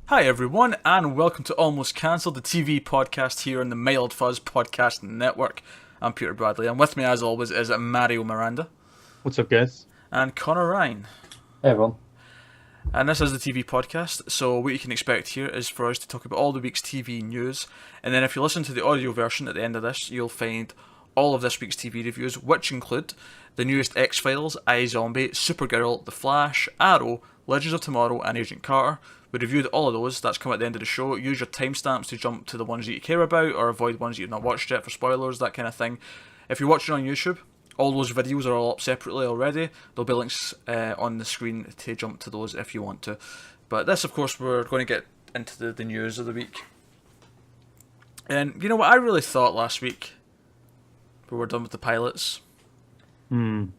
Hi everyone, and welcome to Almost Cancelled, the TV podcast here on the Mild Fuzz Podcast Network. I'm Peter Bradley, and with me as always is Mario Miranda. What's up, guys? And Connor Ryan. Hey everyone. And this is the TV podcast, so what you can expect here is for us to talk about all the week's TV news, and then if you listen to the audio version at the end of this, you'll find all of this week's TV reviews, which include the newest X-Files, iZombie, Supergirl, The Flash, Arrow, Legends of Tomorrow, and Agent Carter. We reviewed all of those. That's come at the end of the show. Use your timestamps to jump to the ones that you care about, or avoid ones that you've not watched yet for spoilers, that kind of thing. If you're watching on YouTube, all those videos are all up separately already. There'll be links on the screen to jump to those if you want to. But this, of course, we're going to get into the news of the week. And you know what I really thought last week? We were done with the pilots. Good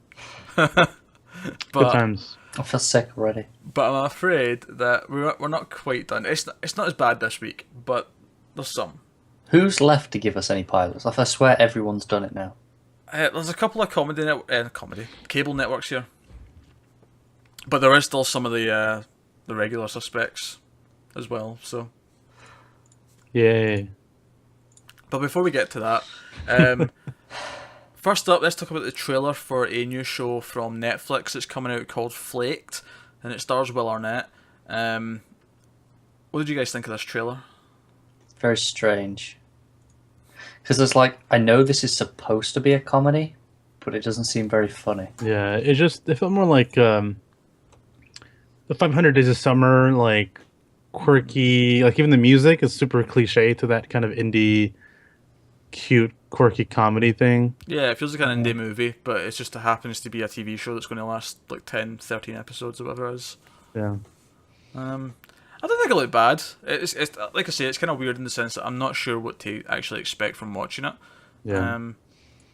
times. I feel sick already. But I'm afraid that we're not quite done. It's not as bad this week, but there's some. Who's left to give us any pilots? I swear everyone's done it now. There's a couple of cable networks here, but there is still some of the regular suspects as well. So, Yay. but before we get to that, first up, let's talk about the trailer for a new show from Netflix that's coming out called Flaked, and it stars Will Arnett. What did you guys think of this trailer? Very strange. Because there's I know this is supposed to be a comedy, but it doesn't seem very funny. Yeah, it felt more like the 500 Days of Summer, like quirky. Like even the music is super cliche to that kind of indie, cute, quirky comedy thing. Yeah, it feels like an indie movie, but it just happens to be a TV show that's going to last like 10, 13 episodes or whatever it is. Yeah. I don't think it looked bad. It's like I say, it's kind of weird in the sense that I'm not sure what to actually expect from watching it. Yeah.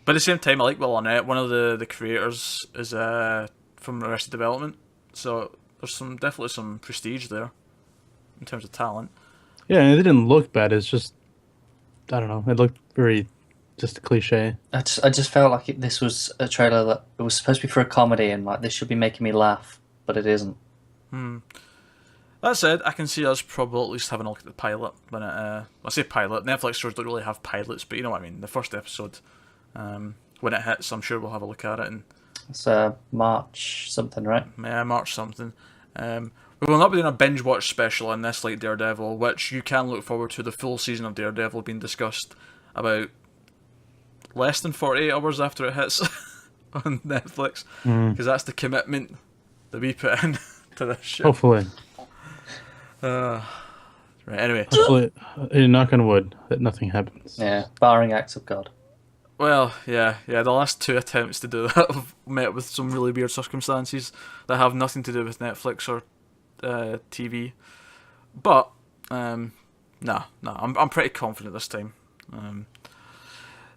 But at the same time, I like Will Arnett. One of the creators is from Arrested Development, so there's definitely some prestige there in terms of talent. Yeah, and it didn't look bad. It's just, I don't know. It looked very just cliche. I just felt like this was a trailer that it was supposed to be for a comedy and this should be making me laugh, but it isn't. That said, I can see us probably at least having a look at the pilot when it. I say pilot. Netflix shows don't really have pilots, but you know what I mean. The first episode, when it hits, I'm sure we'll have a look at it. And It's March something, right? yeah, March something. We will not be doing a binge watch special on this like Daredevil, which you can look forward to the full season of Daredevil being discussed about less than 48 hours after it hits on Netflix, because that's the commitment that we put in to this show. Hopefully. Right. Anyway. Hopefully, knock on wood, that nothing happens. Yeah, barring acts of God. Well, yeah. The last two attempts to do that have met with some really weird circumstances that have nothing to do with Netflix or TV. But I'm pretty confident this time.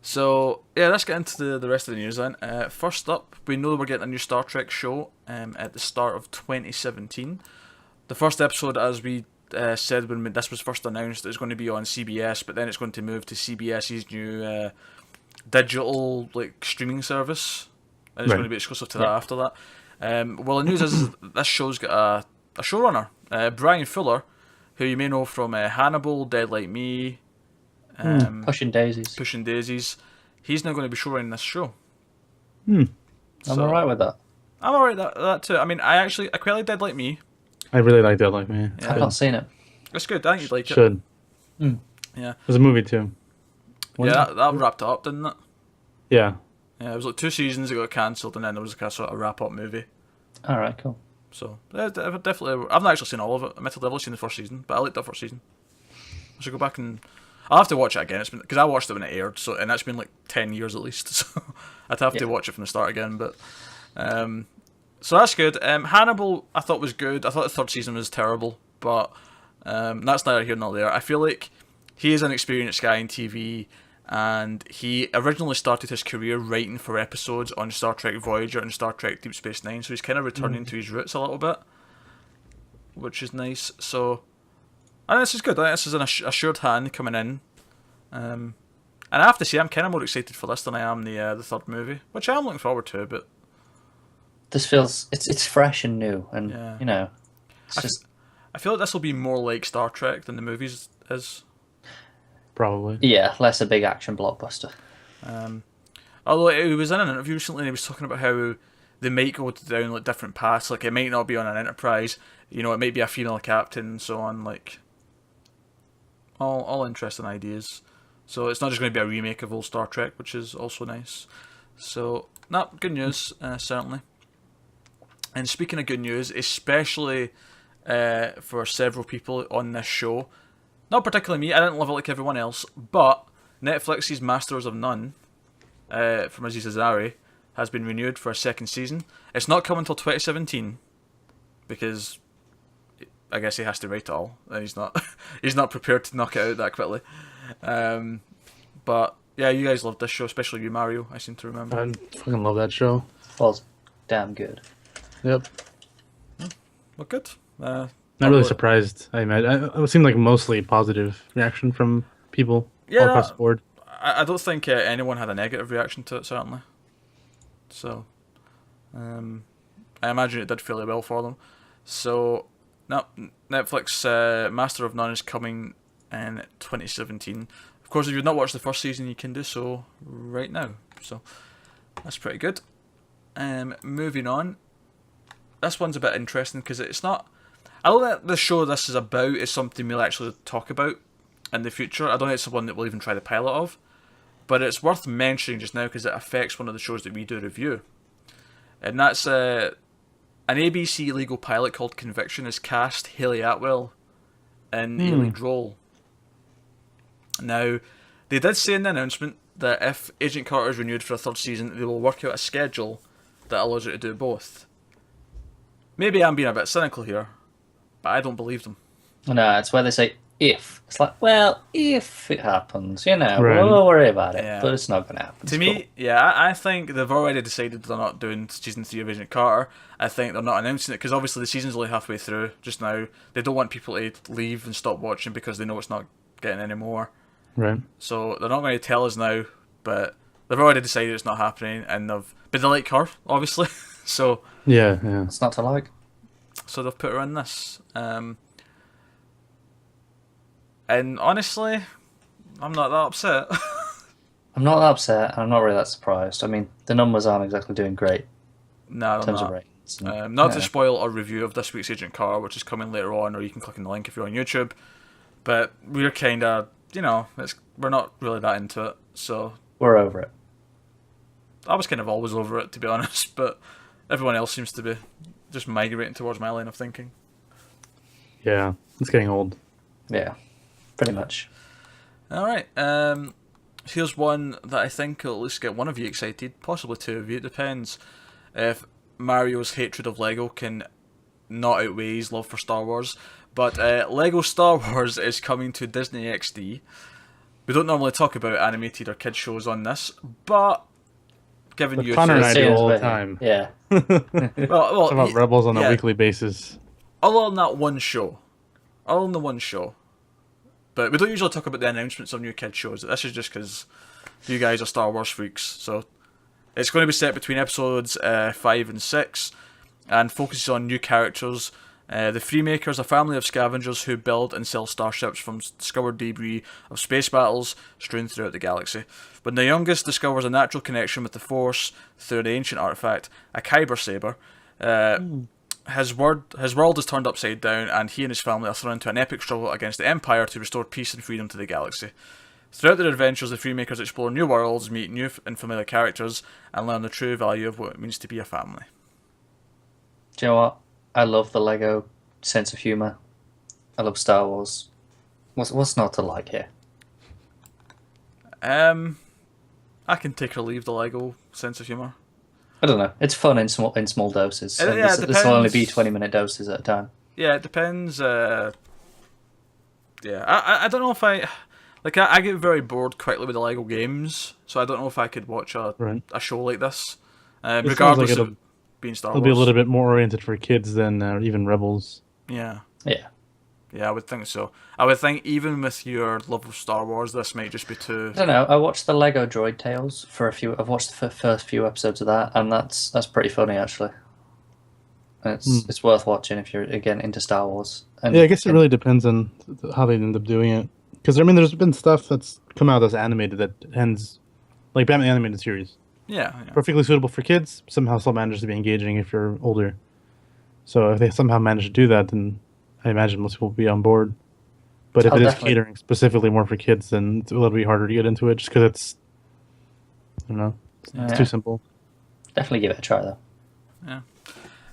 So yeah, let's get into the rest of the news then. First up, we know we're getting a new Star Trek show at the start of 2017. The first episode, as we said when this was first announced, is going to be on CBS, but then it's going to move to CBS's new digital streaming service, and it's going to be exclusive to that after that. Well, the news is this show's got a showrunner, Bryan Fuller, who you may know from Hannibal, Dead Like Me, Pushing Daisies. Pushing Daisies. He's now going to be showrunning this show. I'm alright with that. I'm alright with that too. I mean, I quite like Dead Like Me. I really like that, like me. Yeah. I've not seen it. It's good. I think you'd like it. Should. Yeah. There's a movie too. That wrapped it up, didn't it? Yeah. Yeah, it was like 2 seasons, it got cancelled, and then there was a sort of wrap-up movie. Alright, cool. So, yeah, definitely. I've not actually seen all of it. Admittedly, I've only seen the first season, but I liked that first season. I should go back and... I'll have to watch it again. It's been because I watched it when it aired, and that's been like 10 years at least. So I'd have to watch it from the start again. But so that's good. Hannibal, I thought was good. I thought the third season was terrible, but that's neither here nor there. I feel like he is an experienced guy in TV, and he originally started his career writing for episodes on Star Trek Voyager and Star Trek Deep Space Nine. So he's kind of returning to his roots a little bit, which is nice. So. And this is good. I think this is an assured hand coming in. And I have to say, I'm kind of more excited for this than I am the third movie, which I am looking forward to. But this feels it's fresh and new, and it's just I feel like this will be more like Star Trek than the movies is. Probably. Yeah, less a big action blockbuster. Although he was in an interview recently and he was talking about how they might go down like different paths. Like it might not be on an Enterprise. You know, it might be a female captain and so on. Like all interesting ideas. So it's not just going to be a remake of old Star Trek, which is also nice. So, good news, certainly. And speaking of good news, especially for several people on this show, not particularly me, I didn't love it like everyone else, but Netflix's Masters of None, from Aziz Ansari, has been renewed for a second season. It's not coming until 2017, because I guess he has to write it all, and he's not prepared to knock it out that quickly. But yeah, you guys loved this show, especially you, Mario. I seem to remember. I fucking love that show. Was damn good. Yep. Well, good. Not really surprised. It seemed like mostly positive reaction from people all across the board. I don't think anyone had a negative reaction to it, certainly. So, I imagine it did fairly well for them. So, Netflix Master of None is coming in 2017. Of course, if you've not watched the first season, you can do so right now. So, that's pretty good. Moving on. This one's a bit interesting because it's not... I don't think the show this is about is something we'll actually talk about in the future. I don't think it's one that we'll even try the pilot of. But it's worth mentioning just now because it affects one of the shows that we do review. And that's an ABC legal pilot called Conviction has cast Hayley Atwell in a lead role. Now, they did say in the announcement that if Agent Carter is renewed for a third season, they will work out a schedule that allows her to do both. Maybe I'm being a bit cynical here, but I don't believe them. No, it's where they say if. It's like, well, if it happens, right. We'll worry about it, but it's not going to happen. To me, I think they've already decided they're not doing season 3 of Agent Carter. I think they're not announcing it because obviously the season's only halfway through just now. They don't want people to leave and stop watching because they know it's not getting any more. Right. So they're not going to tell us now, but they've already decided it's not happening, but they like her, obviously. So yeah, it's not to like. So they've put her in this, and honestly, I'm not that upset. I'm not that upset, and I'm not really that surprised. I mean, the numbers aren't exactly doing great in terms of ratings. Not to spoil our review of this week's Agent Carter, which is coming later on, or you can click on the link if you're on YouTube. But we're kind of, we're not really that into it, so we're over it. I was kind of always over it, to be honest, but everyone else seems to be just migrating towards my line of thinking. Yeah, it's getting old. Yeah, pretty much. Alright, here's one that I think will at least get one of you excited, possibly two of you, it depends if Mario's hatred of Lego can not outweigh his love for Star Wars. But Lego Star Wars is coming to Disney XD. We don't normally talk about animated or kids shows on this, but given you... Connor and I do all the time. Yeah. Talk about Rebels on a weekly basis. Other than that one show. Other than the one show. But we don't usually talk about the announcements of new kids shows. This is just because you guys are Star Wars freaks. So it's going to be set between episodes 5 and 6 and focuses on new characters. The Freemakers, a family of scavengers who build and sell starships from discovered debris of space battles strewn throughout the galaxy. When the youngest discovers a natural connection with the Force through the ancient artifact, a Kyber saber, his world is turned upside down, and he and his family are thrown into an epic struggle against the Empire to restore peace and freedom to the galaxy. Throughout their adventures, the Freemakers explore new worlds, meet new and familiar characters, and learn the true value of what it means to be a family. Do you know what? I love the Lego sense of humour. I love Star Wars. What's not to like here? I can take or leave the Lego sense of humour. I don't know. It's fun in small doses. This will only be 20-minute doses at a time. Yeah, it depends. I don't know if I get very bored quickly with the Lego games, so I don't know if I could watch a show like this, regardless of being Star Wars. It'll be a little bit more oriented for kids than even Rebels. Yeah. Yeah. Yeah, I would think so. I would think even with your love of Star Wars, this might just be too... I don't know. I watched the Lego Droid Tales for a few... I've watched the first few episodes of that, and that's pretty funny, actually. It's worth watching if you're again into Star Wars. And Yeah, I guess it really depends on how they end up doing it. Because I mean, there's been stuff that's come out that's animated that ends like Batman the animated series, Yeah. perfectly suitable for kids. Somehow still manages to be engaging if you're older. So if they somehow manage to do that, then I imagine most people will be on board. But if it is definitely. catering specifically more for kids, then it's a little bit harder to get into it just because it's, I don't know, it's too simple. Definitely give it a try though. Yeah.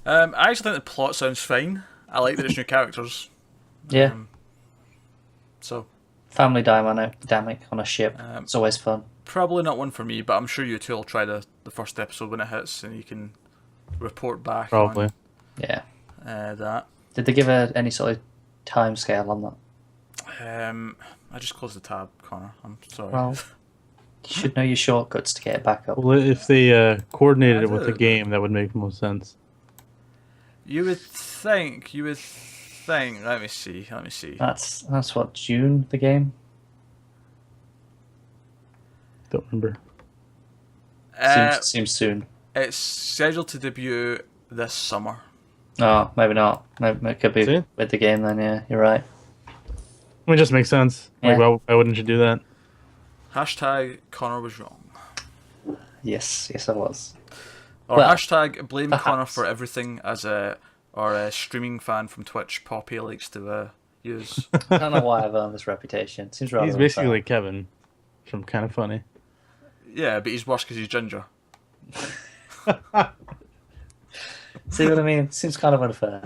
I actually think the plot sounds fine. I like that it's new characters. Yeah. So Family dynamic on a ship. It's always fun. probably not one for me, but I'm sure you two will try the first episode when it hits, and you can report back Probably. Yeah. on that. Did they give any sort of time scale on that? I just closed the tab, Connor. I'm sorry. Well, you should know your shortcuts to get it back up. Well, if they coordinated I it with the do. game, that would make most sense. You would think. Let me see. That's what, June, the game? Don't remember. Seems soon. It's scheduled to debut this summer. Oh, maybe not. Maybe it could be See? with the game then, yeah. You're right. I mean, it just makes sense. Like, Yeah. why wouldn't you do that? Hashtag Connor was wrong. Yes, I was. Or Well, hashtag blame Connor perhaps. for everything as a streaming fan from Twitch Poppy likes to use. I don't know why I've earned this reputation. Seems rather He's unfair. basically like Kevin from Kind of Funny. Yeah, but he's worse because he's ginger. See what I mean? Seems kind of unfair.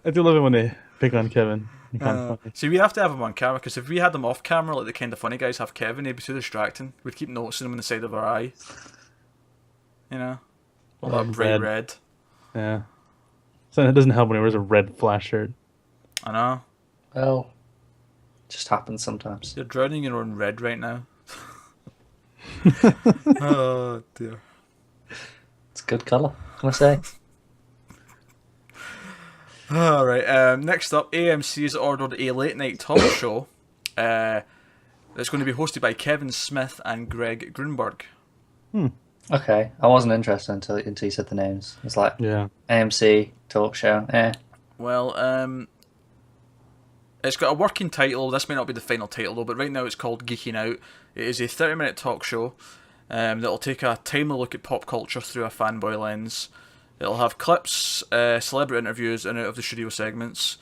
I do love it when they pick on Kevin. Kind of funny. See, we have to have him on camera because if we had him off camera, like the kind of funny guys have Kevin, he'd be too distracting. We'd keep noticing him on the side of our eye. You know? All that bright red. Yeah. So it doesn't help when he wears a red flash shirt. I know. Well, just happens sometimes. You're drowning in your own red right now. Oh, dear. It's a good colour, can I say? Alright, next up, AMC has ordered a late night talk show that's going to be hosted by Kevin Smith and Greg Grunberg. Okay, I wasn't interested until you said the names. It's like Yeah. AMC talk show. Well, it's got a working title. This may not be the final title though, but right now it's called Geeking Out. It is a 30-minute talk show that'll take a timely look at pop culture through a fanboy lens. It'll have clips, celebrity interviews, and out of the studio segments.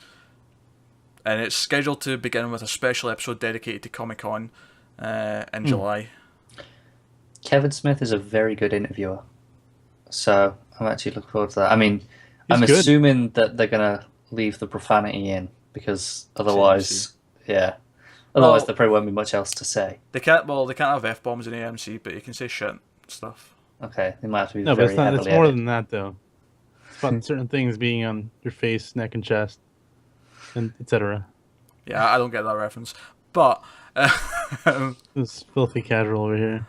And it's scheduled to begin with a special episode dedicated to Comic-Con in July. Kevin Smith is a very good interviewer, so I'm actually looking forward to that. I mean, I'm good. assuming that they're gonna leave the profanity in because otherwise, otherwise Well- there probably won't be much else to say. They can't have F-bombs in AMC, but you can say shit and stuff. Okay, they might have to be No, but very it's not. It's heavily more edited. than that, though. It's about certain things being on your face, neck, and chest, and etc. Yeah, I don't get that reference. But It's filthy casual over here.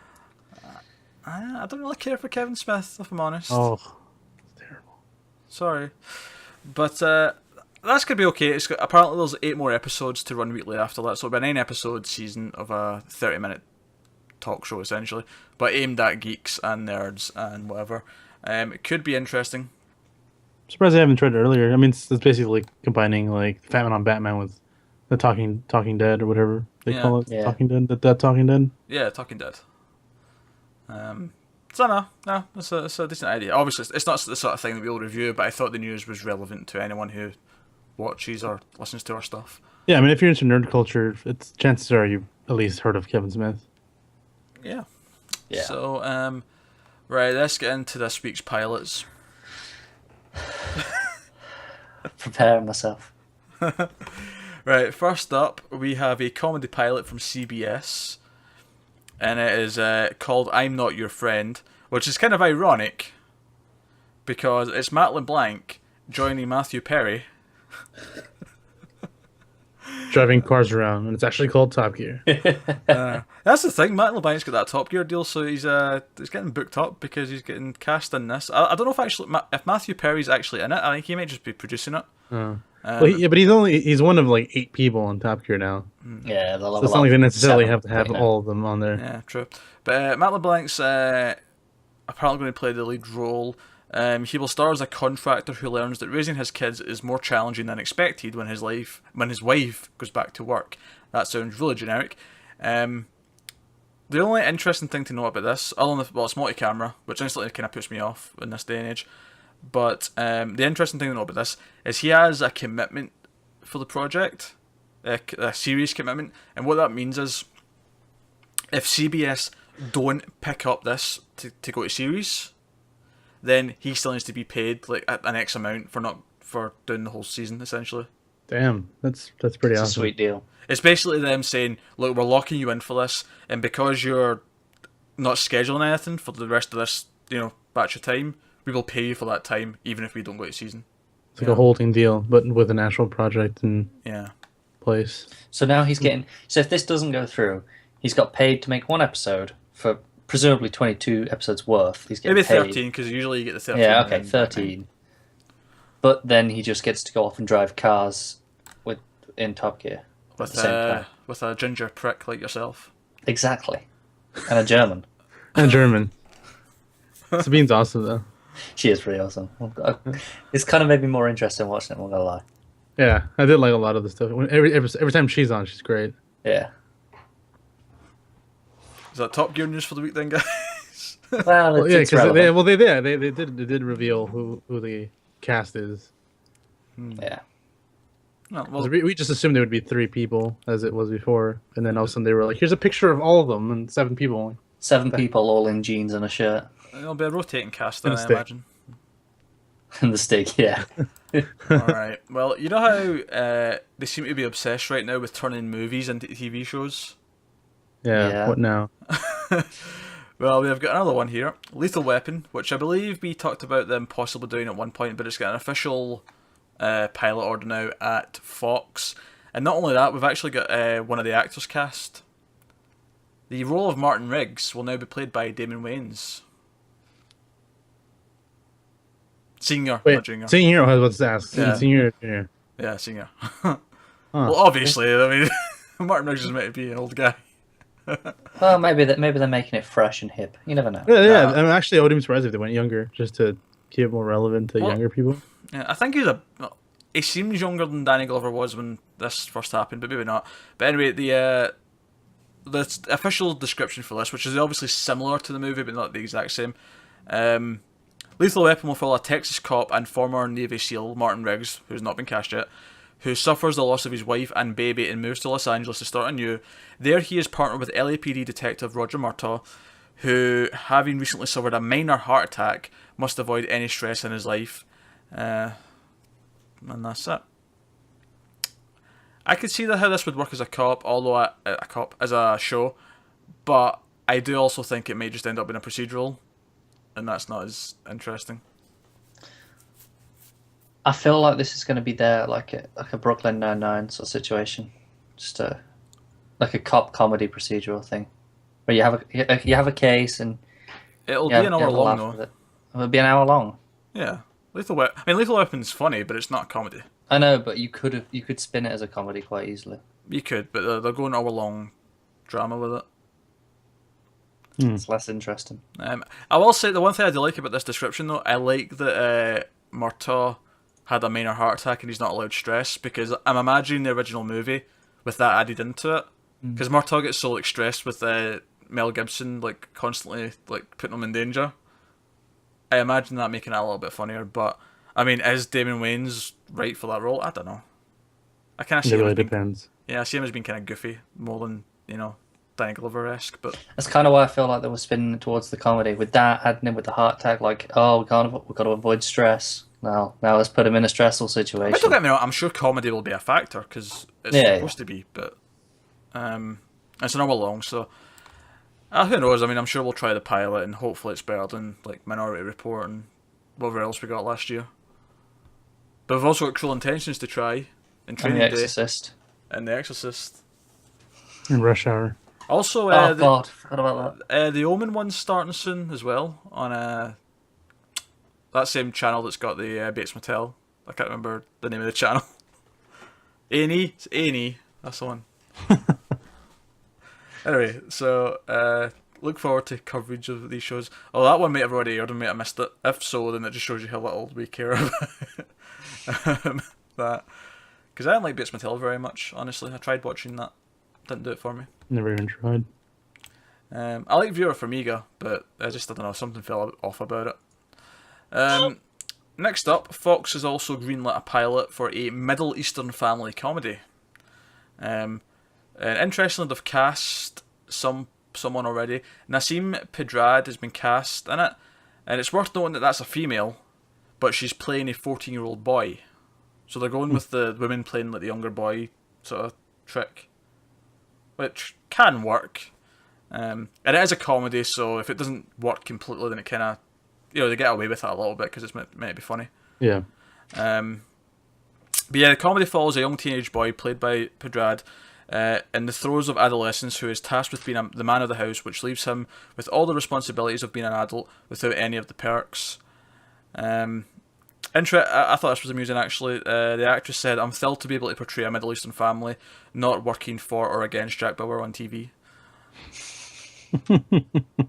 I don't really care for Kevin Smith, if I'm honest. Oh, it's terrible. Sorry. But that's going to be okay. Apparently there's 8 more episodes to run weekly after that, so it'll be a 9-episode season of a 30-minute talk show, essentially, but aimed at geeks and nerds and whatever. It could be interesting. I'm surprised I haven't tried it earlier. I mean, it's basically combining like Batman on Batman with the Talking Dead or whatever they Yeah. call it. Yeah. Talking Dead. That Talking Dead. Yeah, Talking Dead. So no, it's a decent idea. Obviously, it's not the sort of thing that we'll review, but I thought the news was relevant to anyone who watches or listens to our stuff. Yeah, I mean, if you're into nerd culture, chances are you've at least heard of Kevin Smith. Yeah. Yeah. So, right, let's get into this week's pilots. Preparing myself. Right, first up, we have a comedy pilot from CBS, and it is called I'm Not Your Friend, which is kind of ironic, because it's Matt LeBlanc joining Matthew Perry. Driving cars around, and it's actually called Top Gear. That's the thing, Matt LeBlanc's got that Top Gear deal, so he's getting booked up because he's getting cast in this. I don't know if Matthew Perry's actually in it. I think he might just be producing it. Well, but he's one of like 8 people on Top Gear now. Yeah, they'll So have it's a not like lot they necessarily seven have to have right now. all of them on there. Yeah, true. But Matt LeBlanc's apparently going to play the lead role. He will star as a contractor who learns that raising his kids is more challenging than expected when his wife goes back to work. That sounds really generic. The only interesting thing to know about this, other than it's multi-camera, which instantly kind of puts me off in this day and age. But the interesting thing to know about this is he has a commitment for the project, a series commitment, and what that means is if CBS don't pick up this to go to series, then he still needs to be paid like an X amount for doing the whole season essentially. Damn, that's pretty It's awesome. a sweet deal. It's basically them saying, look, we're locking you in for this, and because you're not scheduling anything for the rest of this, batch of time, we will pay you for that time, even if we don't go to season. It's like a holding deal, but with an actual project in place. So now he's getting. So if this doesn't go through, he's got paid to make one episode for presumably 22 episodes worth. He's getting Maybe paid. 13, because usually you get the 13. Yeah, okay, and 13. But then he just gets to go off and drive cars in Top Gear at the same time. With a ginger prick like yourself. Exactly. And a German. And German. Sabine's awesome though. She is pretty awesome. It's kind of made me more interested in watching it, I'm not gonna lie. Yeah, I did like a lot of the stuff. Every time she's on, she's great. Yeah. Is that Top Gear news for the week then, guys? Well, Yeah, it's because relevant. they did reveal who the cast is. Yeah. No, 'Cause well, we just assumed there would be 3 people as it was before, and then all of a sudden they were like, "Here's a picture of all of them," and 7 people. 7 people all in jeans and a shirt. it'll be a rotating cast then, And a I stick. imagine. And the stick, yeah. Alright, well, you know how they seem to be obsessed right now with turning movies into TV shows? Yeah. What now? Well, we've got another one here. Lethal Weapon, which I believe we talked about them possibly doing at one point, but it's got an official pilot order now at Fox. And not only that, we've actually got one of the actors cast. The role of Martin Riggs will now be played by Damon Waynes. Senior, Wait, not junior. senior. I was about to ask. Yeah. Senior. Junior. Yeah, senior. Well, obviously, I mean, Martin Riggs is meant to be an old guy. Well, maybe they're making it fresh and hip. You never know. Yeah. I mean, actually, I wouldn't be surprised if they went younger, just to keep it more relevant to Well, younger people. Yeah, I think he seems younger than Danny Glover was when this first happened, but maybe not. But anyway, the official description for this, which is obviously similar to the movie, but not the exact same. Lethal Weapon will follow a Texas cop and former Navy SEAL, Martin Riggs, who's not been cast yet, who suffers the loss of his wife and baby and moves to Los Angeles to start anew. There he is partnered with LAPD detective Roger Murtaugh, who, having recently suffered a minor heart attack, must avoid any stress in his life. And that's it. I could see how this would work as a cop, although as a show, but I do also think it may just end up being a procedural, and that's not as interesting. I feel like this is going to be there like a Brooklyn Nine-Nine sort of situation, just like a cop comedy procedural thing, where you have a case and It'll be an hour long though. It'll be an hour long. Yeah, Lethal Weapon's funny, but it's not comedy. I know, but you could spin it as a comedy quite easily. You could, but they're going hour long drama with it. It's less interesting. I will say the one thing I do like about this description though, I like that Murtaugh had a minor heart attack and he's not allowed stress, because I'm imagining the original movie with that added into it, because Murtaugh gets so stressed with Mel Gibson constantly putting him in danger. I imagine that making it a little bit funnier, but I mean, is Damon Waynes right for that role? I don't know. I kind of see It really him as being, depends. I see him as being kind of goofy more than Danny Glover-esque, but That's kind of why I feel like they were spinning towards the comedy with that, adding in with the heart attack. Like, oh, we've got to avoid stress. Now let's put him in a stressful situation. don't get me wrong, I'm sure comedy will be a factor because it's supposed to be, but it's an hour long, so who knows? I mean, I'm sure we'll try the pilot and hopefully it's better than Minority Report and whatever else we got last year. But we've also got Cruel Intentions to try, and And Training The Day, Exorcist. and The Exorcist. And Rush Hour. Also, Oh God, forgot about that. the Omen one's starting soon as well on that same channel that's got the Bates Motel. I can't remember the name of the channel. A&E? It's A&E. That's the one. Anyway, so look forward to coverage of these shows. Oh, that one might have already aired and might have missed it. If so, then it just shows you how little we care about that. Because I didn't like Bates Motel very much, honestly. I tried watching that. Didn't do it for me. Never even tried. I like Vera Farmiga, but I don't know, something fell off about it. Next up, Fox has also greenlit a pilot for a Middle Eastern family comedy. And interestingly, they've cast someone already. Nasim Pedrad has been cast in it, and it's worth noting that that's a female, but she's playing a 14-year-old boy. So they're going with the women playing like the younger boy sort of trick, which can work. And it is a comedy, so if it doesn't work completely, then it kind of, they get away with it a little bit because it's meant to be funny. Yeah. But yeah, the comedy follows a young teenage boy played by Pedrad in the throes of adolescence who is tasked with being the man of the house, which leaves him with all the responsibilities of being an adult without any of the perks. I thought this was amusing, actually. The actress said, "I'm thrilled to be able to portray a Middle Eastern family not working for or against Jack Bauer on TV."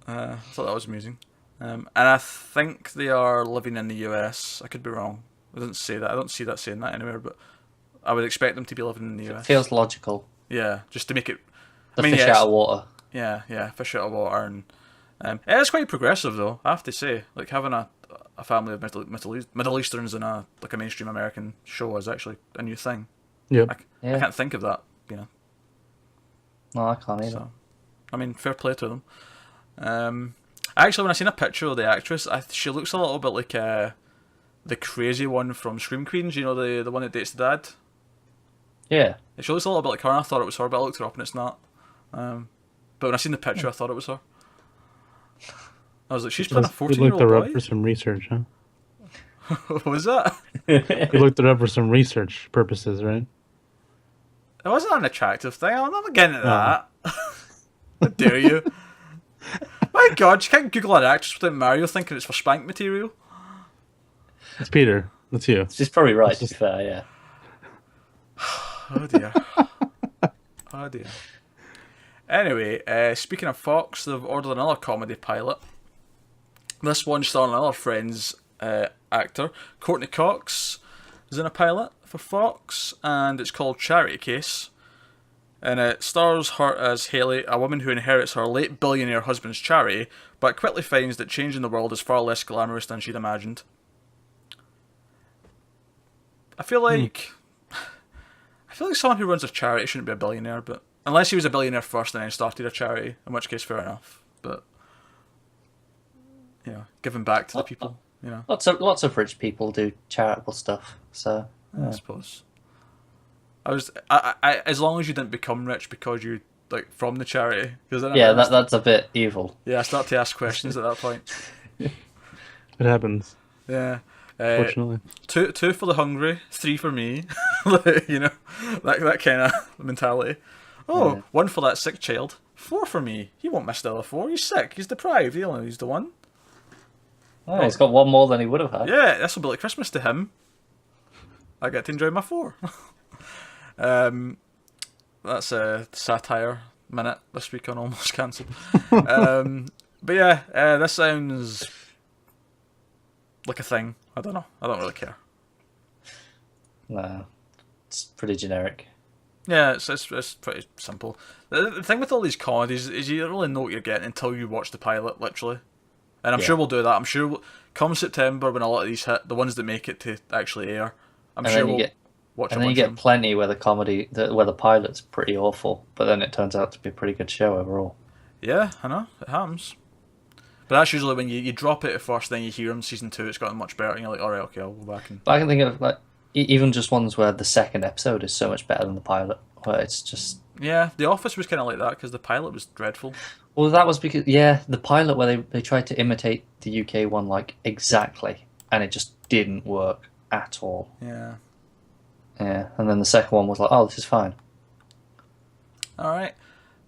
I thought that was amusing. And I think they are living in the US. I could be wrong. I didn't say that. I don't see that saying that anywhere, but I would expect them to be living in the US. It feels logical. Yeah, just to make it... Fish out of water. Yeah, fish out of water. And it is quite progressive, though, I have to say. Like, having a family of Middle Easterns in a mainstream American show is actually a new thing. Yeah. I can't think of that, No, I can't either. So, I mean, fair play to them. Actually, when I seen a picture of the actress, she looks a little bit like the crazy one from Scream Queens. You know, the one that dates the dad. Yeah. She looks a little bit like her, and I thought it was her, but I looked her up and it's not. But when I seen the picture, I thought it was her. I was like, she's playing a 14-year-old boy? You looked her up for some research, huh? What was that? You looked it up for some research purposes, right? It wasn't an attractive thing. I'm not getting at that. How dare you? My God, you can't Google an actress without Mario thinking it's for spank material. It's Peter. That's you. She's probably right, to be fair, yeah. Oh dear. Oh dear. Anyway, speaking of Fox, they've ordered another comedy pilot. This one starring another Friends actor. Courtney Cox is in a pilot for Fox, and it's called Charity Case. And it stars her as Haley, a woman who inherits her late billionaire husband's charity, but quickly finds that changing the world is far less glamorous than she'd imagined. I feel like someone who runs a charity shouldn't be a billionaire, but unless he was a billionaire first and then started a charity, in which case fair enough. But giving back to the people, Lots of rich people do charitable stuff, so I suppose. I as long as you didn't become rich because you from the charity, that's a bit evil. Yeah, I start to ask questions at that point. It happens. Yeah. Fortunately. 2 for the hungry, 3 for me. that kind of mentality. Oh, yeah. 1 for that sick child, 4 for me. He won't miss the other 4. He's sick. He's deprived. He's the one. Oh, he's got 1 more than he would have had. Yeah, this will be like Christmas to him. I get to enjoy my 4. That's a satire minute this week on Almost Cancelled. But yeah, this sounds like a thing. I don't know. I don't really care. No, it's pretty generic. Yeah, it's pretty simple. The thing with all these comedies is you don't really know what you're getting until you watch the pilot, literally. And I'm sure we'll do that. I'm sure come September when a lot of these hit, the ones that make it to actually air, I'm sure we'll watch. And then you get plenty where the pilot's pretty awful, but then it turns out to be a pretty good show overall. Yeah, I know it happens. But that's usually when you drop it at first, then you hear in season 2 it's gotten much better, and you're like, all right, okay, I'll go back and. But I can think of even just ones where the second episode is so much better than the pilot, where it's just. Yeah, The Office was kind of like that because the pilot was dreadful. Well, that was because the pilot where they tried to imitate the UK one exactly, and it just didn't work at all. Yeah. Yeah, and then the second one was like, oh, this is fine. All right,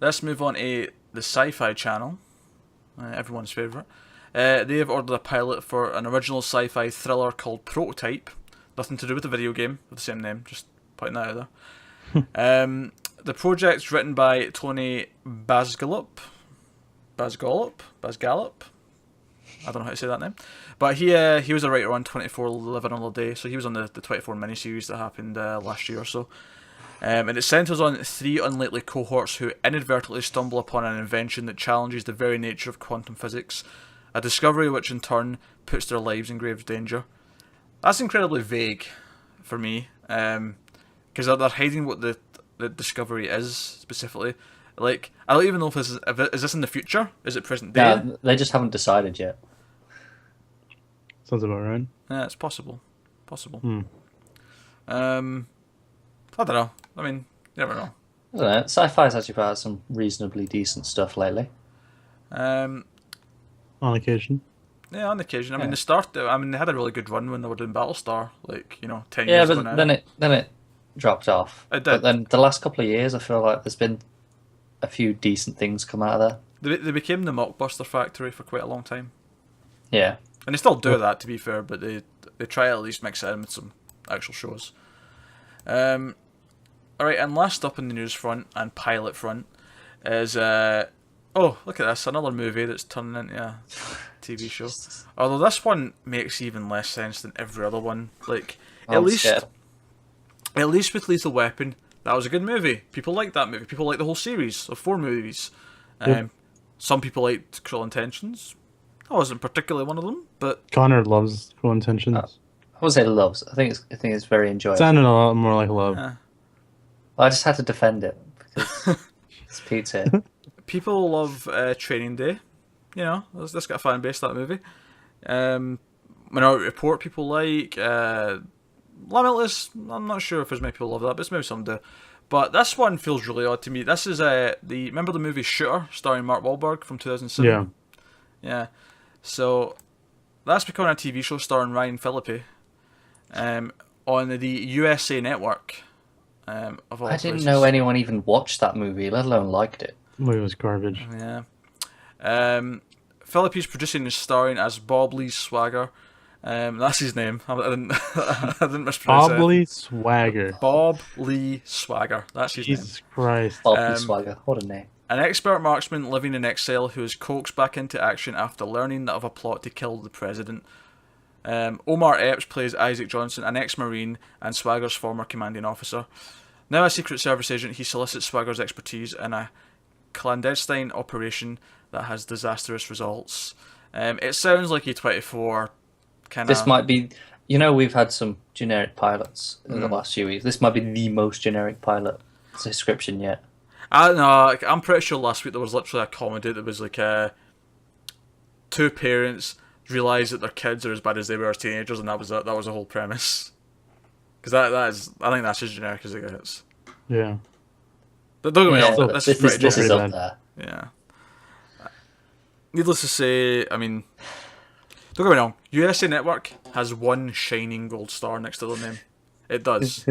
let's move on to the Sci-Fi Channel, everyone's favourite. They have ordered a pilot for an original sci-fi thriller called Prototype. Nothing to do with the video game with the same name, just putting that out there. The project's written by Tony Basgalup. Baz Gallop. I don't know how to say that name, but he was a writer on 24 Live Another Day, so he was on the 24 miniseries that happened last year or so. And it centres on 3 unlikely cohorts who inadvertently stumble upon an invention that challenges the very nature of quantum physics, a discovery which in turn puts their lives in grave danger. That's incredibly vague for me, because they're hiding what the discovery is specifically. Like, I don't even know if is this in the future? Is it present day? Yeah, they just haven't decided yet. Sounds about right. Yeah, it's possible. I don't know. I mean, you never know. I don't know. Sci-fi's actually put out some reasonably decent stuff lately. On occasion. Yeah, on occasion. I mean, Yeah. they had a really good run when they were doing Battlestar, 10 Yeah, years ago but now. then it dropped off. It did. But then the last couple of years, I feel like there's been a few decent things come out of there. They became the mockbuster factory for quite a long time. Yeah. And they still do that, to be fair, but they try to at least mix it in with some actual shows. Alright, and last up in the news front and pilot front is oh, look at this, another movie that's turning into a TV show. Although this one makes even less sense than every other one. Like, at least with Lethal Weapon, that was a good movie. People liked that movie. People liked the whole series of 4 movies. Some people liked Cruel Intentions. I wasn't particularly one of them, but Connor loves Cruel Intentions. I would say loves. I think it's very enjoyable. Sounded a lot more like love. I just had to defend it because it's Pete's here. people love Training Day. You know, that's got a fan base, that movie. Minority Report people like. Limitless, I'm not sure if there's many people love that, but maybe some do. But this one feels really odd to me. This is remember the movie Shooter, starring Mark Wahlberg from 2007? Yeah. Yeah. So, that's becoming a TV show starring Ryan Phillippe on the USA Network. Of all I didn't places. know anyone even watched that movie, let alone liked it. The movie was garbage. Yeah. Phillippe's producing and starring as Bob Lee Swagger. That's his name. I didn't mispronounce Bob it. Lee Swagger. Bob Lee Swagger. That's his name. Jesus Christ. Bob Lee Swagger, what a name. An expert marksman living in exile who is coaxed back into action after learning of a plot to kill the president. Omar Epps plays Isaac Johnson, an ex-Marine and Swagger's former commanding officer. Now a Secret Service agent, he solicits Swagger's expertise in a clandestine operation that has disastrous results. It sounds like A24 kind of... This might be... You know, we've had some generic pilots in the last few weeks. This might be the most generic pilot description yet. I don't know. I'm pretty sure last week there was literally a comedy that was like 2 parents realise that their kids are as bad as they were as teenagers, and that was the whole premise. Because I think that's as generic as it gets. Yeah. But don't get me wrong, this is pretty This is generic. up there. Yeah. Needless to say, I mean, don't get me wrong, USA Network has one shining gold star next to their name. It does.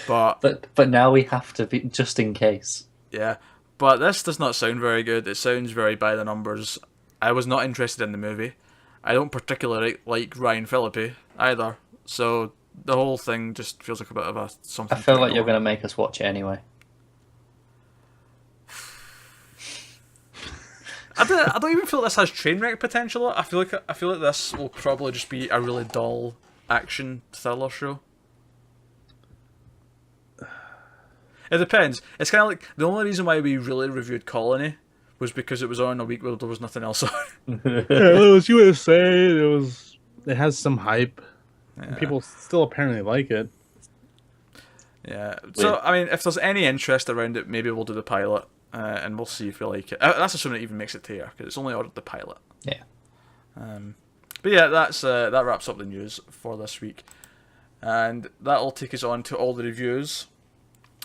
But now we have to be, just in case. Yeah. But this does not sound very good. It sounds very by the numbers. I was not interested in the movie. I don't particularly like Ryan Phillippe either. So the whole thing just feels like a bit of a something. I feel like you're going to make us watch it anyway. I don't even feel like this has train wreck potential. I feel like this will probably just be a really dull action thriller show. It depends. It's kind of like the only reason why we really reviewed Colony was because it was on a week where there was nothing else on. Yeah, it was USA. It has some hype. Yeah. People still apparently like it. Yeah. So I mean, if there's any interest around it, maybe we'll do the pilot, and we'll see if we like it. That's assuming it even makes it to here because it's only ordered the pilot. Yeah. But yeah, that wraps up the news for this week, and that'll take us on to all the reviews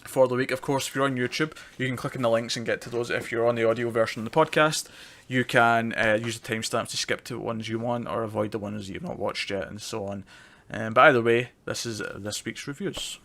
for the week. Of course, if you're on YouTube, you can click on the links and get to those. If you're on the audio version of the podcast, you can use the timestamps to skip to ones you want or avoid the ones that you've not watched yet, and so on. But either way, this is this week's reviews.